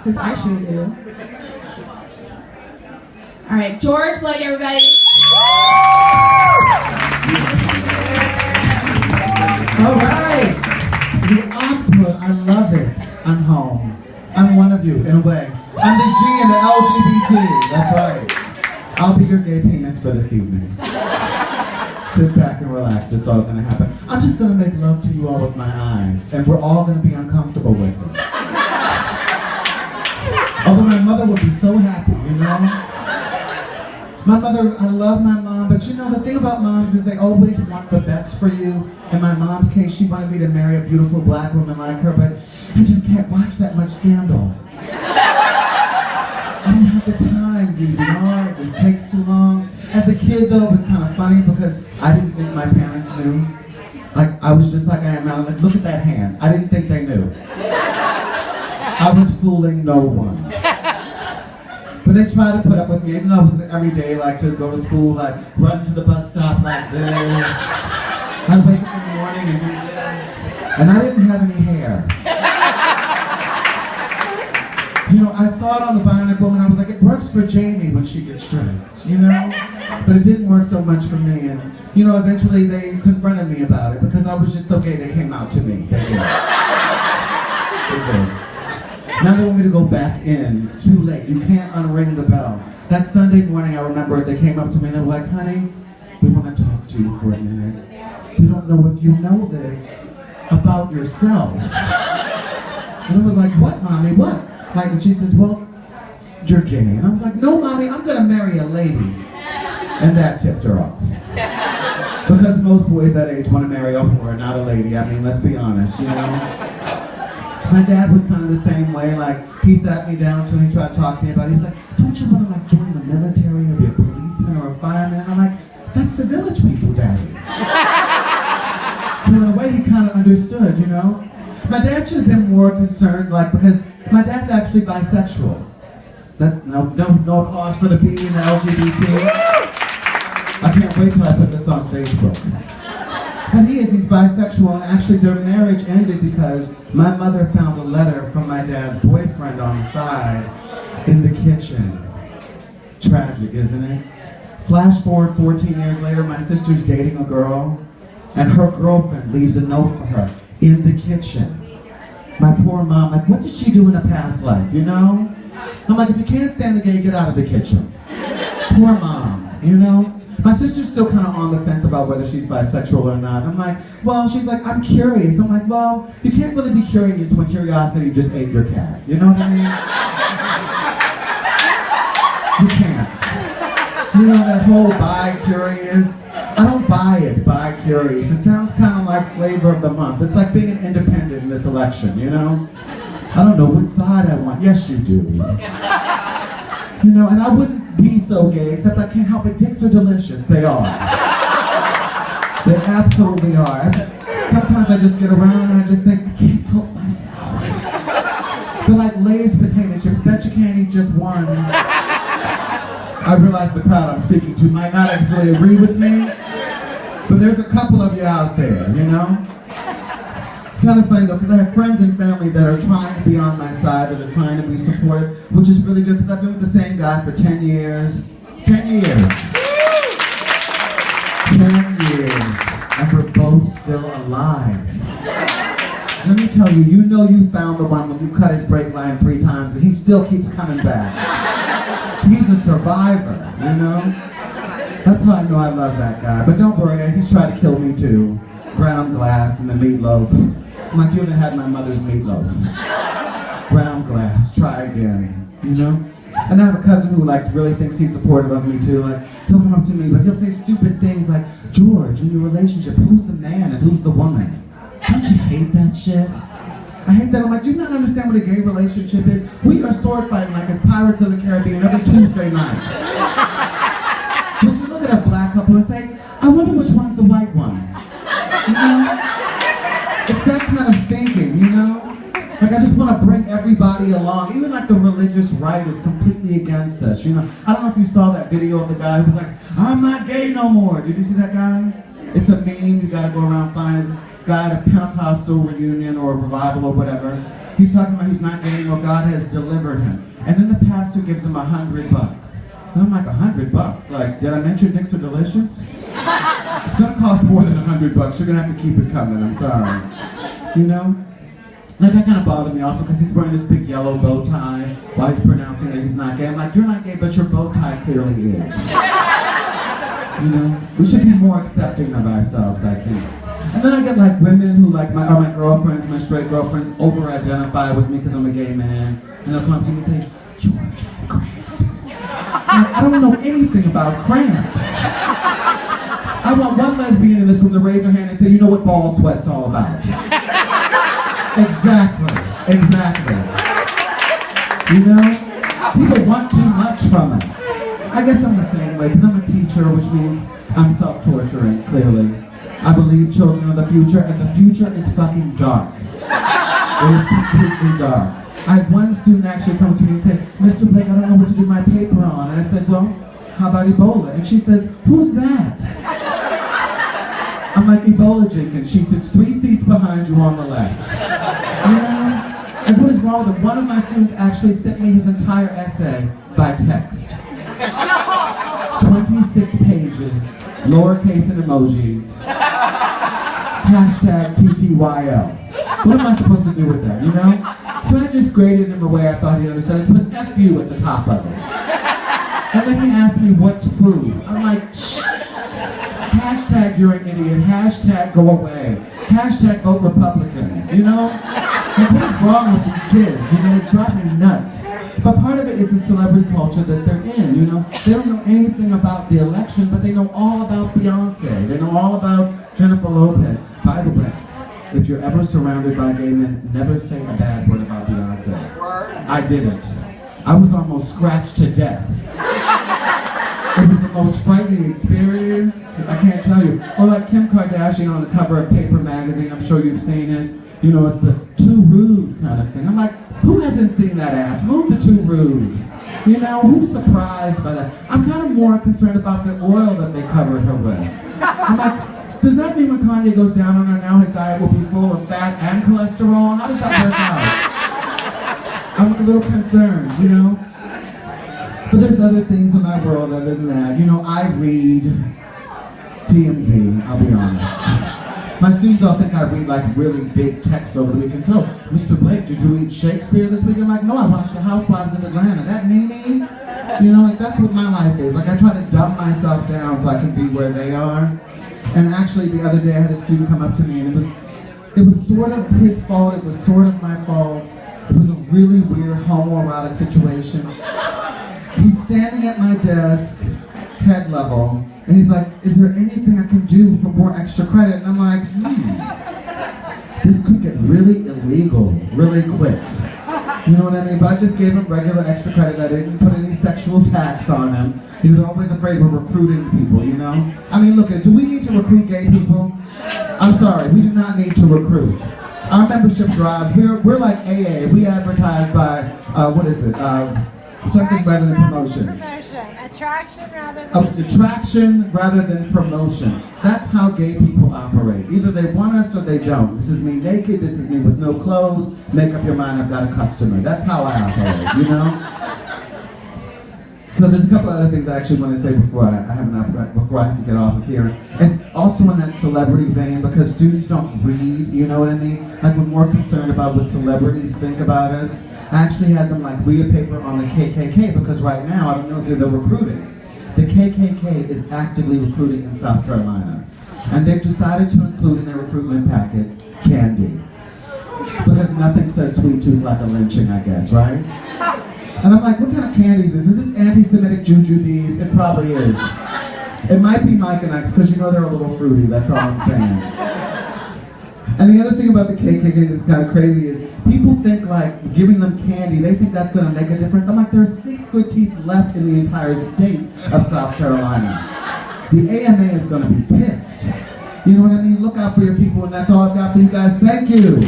Because I sure do. All right, George Floyd, everybody. All right. The Oxwood, I love it. I'm home. I'm one of you, in a way. I'm the G in the LGBT. That's right. I'll be your gay penis for this evening. Sit back and relax. It's all going to happen. I'm just going to make love to you all with my eyes, and we're all going to be uncomfortable with it. Although my mother would be so happy, you know? My mother, I love my mom, but you know, the thing about moms is they always want the best for you. In my mom's case, she wanted me to marry a beautiful black woman like her, but I just can't watch that much Scandal. I don't have the time, DVR, it just takes too long. As a kid, though, it was kind of funny because I didn't think my parents knew. Like, I was just like I am now, like, look at that hand. I didn't think they knew. I was fooling no one. But they tried to put up with me, even though it was every day, like to go to school, like run to the bus stop like this. I'd wake up in the morning and do this. And I didn't have any hair. You know, I thought on the Bionic Woman, I was like, it works for Jamie when she gets dressed, you know? But it didn't work so much for me. And, you know, eventually they confronted me about it because I was just so gay, they came out to me. They did. They did. Now they want me to go back in. It's too late. You can't unring the bell. That Sunday morning, I remember they came up to me and they were like, honey, we want to talk to you for a minute. We don't know if you know this about yourself. And I was like, what, mommy, what? Like, and she says, well, you're gay. And I was like, no, mommy, I'm going to marry a lady. And that tipped her off. Because most boys that age want to marry a whore, not a lady. I mean, let's be honest, you know? My dad was kind of the same way, like, he sat me down and he tried to talk to me about it. He was like, don't you want to, like, join the military or be a policeman or a fireman? And I'm like, that's the village people, Daddy. So in a way, he kind of understood, you know? My dad should have been more concerned, like, because my dad's actually bisexual. That's, no applause for the B and the LGBT. I can't wait till I put this on Facebook. But he's bisexual, and actually their marriage ended because my mother found a letter from my dad's boyfriend on the side in the kitchen. Tragic, isn't it? Flash forward 14 years later, my sister's dating a girl, and her girlfriend leaves a note for her in the kitchen. My poor mom, like, what did she do in a past life, you know? I'm like, if you can't stand the gay, get out of the kitchen. Poor mom, you know? My sister's still kind of on the fence about whether she's bisexual or not. I'm like, well, she's like, I'm curious. I'm like, well, you can't really be curious when curiosity just ate your cat. You know what I mean? You can't. You know, that whole bi-curious, I don't buy it, bi-curious. It sounds kind of like flavor of the month. It's like being an independent in this election, you know? I don't know which side I want. Yes, you do. You know, and I wouldn't be so gay, except I can't help it. Dicks are delicious. They are. They absolutely are. Sometimes I just get around and I just think, I can't help myself. They're like Lay's potato chips. Bet you can't eat just one. I realize the crowd I'm speaking to might not actually agree with me, but there's a couple of you out there, you know? It's kind of funny though, because I have friends and family that are trying to be on my side, that are trying to be supportive, which is really good because I've been with the same guy for 10 years. 10 years. 10 years. And we're both still alive. Let me tell you, you know you found the one when you cut his brake line 3 times and he still keeps coming back. He's a survivor, you know? That's how I know I love that guy. But don't worry, he's tried to kill me too. Ground glass and the meatloaf. I'm like, you haven't had my mother's meatloaf. Ground glass, try again, you know? And I have a cousin who really thinks he's supportive of me too. Like, he'll come up to me, but he'll say stupid things like, George, in your relationship, who's the man and who's the woman? Don't you hate that shit? I hate that. I'm like, do you not understand what a gay relationship is? We are sword fighting like it's Pirates of the Caribbean every Tuesday night. Would you look at a black couple and say, I wonder which one's the white one? You know? It's that kind of thinking, you know? Like, I just want to bring everybody along. Even like the religious right is completely against us, you know? I don't know if you saw that video of the guy who was like, I'm not gay no more. Did you see that guy? It's a meme. You gotta go around finding this guy at a Pentecostal reunion or a revival or whatever. He's talking about he's not gay anymore, God has delivered him. And then the pastor gives him $100. And I'm like, $100? Like, did I mention dicks are delicious? It's gonna cost more than $100. You're gonna have to keep it coming, I'm sorry. You know? Like, that kind of bothered me also because he's wearing this big yellow bow tie while he's pronouncing that he's not gay. I'm like, you're not gay, but your bow tie clearly is. You know? We should be more accepting of ourselves, I think. And then I get like women who like are my girlfriends, my straight girlfriends, over-identify with me because I'm a gay man. And they'll come to me and say, George, I have cramps. I don't know anything about cramps. I want one lesbian in this room to raise her hand and say, you know what ball sweat's all about. Exactly. You know? People want too much from us. I guess I'm the same way, because I'm a teacher, which means I'm self-torturing, clearly. I believe children are the future, and the future is fucking dark. It is completely dark. I had one student actually come to me and say, Mr. Blake, I don't know what to do my paper on. And I said, well, how about Ebola? And she says, who's that? I'm like, Ebola Jenkins. She sits 3 seats behind you on the left. You know? Like, what is wrong with it? One of my students actually sent me his entire essay by text. 26 pages, lowercase and emojis. Hashtag TTYL. What am I supposed to do with that, you know? So I just graded him the way I thought he'd understand. I put F you at the top of it. And then he asked me, what's food? I'm like, shh. Hashtag you're an idiot. Hashtag go away. Hashtag vote Republican. You know? Like, what is wrong with these kids? You know, they drive me nuts. But part of it is the celebrity culture that they're in, you know? They don't know anything about the election, but they know all about Beyonce. They know all about Jennifer Lopez. By the way, if you're ever surrounded by gay men, never say a bad word about Beyonce. I didn't. I was almost scratched to death. It was the most frightening experience. I can't tell you. Or like Kim Kardashian on the cover of Paper magazine, I'm sure you've seen it. You know, it's the too rude kind of thing. I'm like, who hasn't seen that ass? Move the too rude. You know, who's surprised by that? I'm kind of more concerned about the oil that they covered her with. I'm like, does that mean when Kanye goes down on her now, his diet will be full of fat and cholesterol? How does that work out? I'm a little concerned, you know? But there's other things in my world other than that. You know, I read TMZ, I'll be honest. My students all think I read like really big texts over the weekend. So, Mr. Blake, did you read Shakespeare this weekend? I'm like, no, I watched The Housewives of Atlanta. That meaning? You know, like that's what my life is. Like I try to dumb myself down so I can be where they are. And actually the other day I had a student come up to me and it was sort of his fault, it was sort of my fault. It was a really weird homoerotic situation. He's standing at my desk, head level, and he's like, is there anything I can do for more extra credit? And I'm like, this could get really illegal really quick. You know what I mean? But I just gave him regular extra credit. I didn't put any sexual tax on him. You know, they're always afraid we're recruiting people, you know? I mean, look, do we need to recruit gay people? I'm sorry, we do not need to recruit. Our membership drives, we're like AA. We advertise by, what is it? Something rather than promotion. Attraction rather than attraction rather than promotion. That's how gay people operate. Either they want us or they don't. This is me naked, this is me with no clothes. Make up your mind, I've got a customer. That's how I operate, you know? So there's a couple other things I actually want to say before I have to get off of here. It's also in that celebrity vein because students don't read, you know what I mean? Like we're more concerned about what celebrities think about us. I actually had them like read a paper on the KKK because right now, I don't know if they're recruiting. The KKK is actively recruiting in South Carolina. And they've decided to include in their recruitment packet candy. Because nothing says sweet tooth like a lynching, I guess, right? And I'm like, what kind of candies is this? Is this anti-Semitic jujubes? It probably is. It might be Mike and Ike's because you know they're a little fruity, that's all I'm saying. And the other thing about the KKK that's kind of crazy is people think like giving them candy, they think that's going to make a difference. I'm like, there are 6 good teeth left in the entire state of South Carolina. The AMA is going to be pissed. You know what I mean? Look out for your people, and that's all I've got for you guys. Thank you.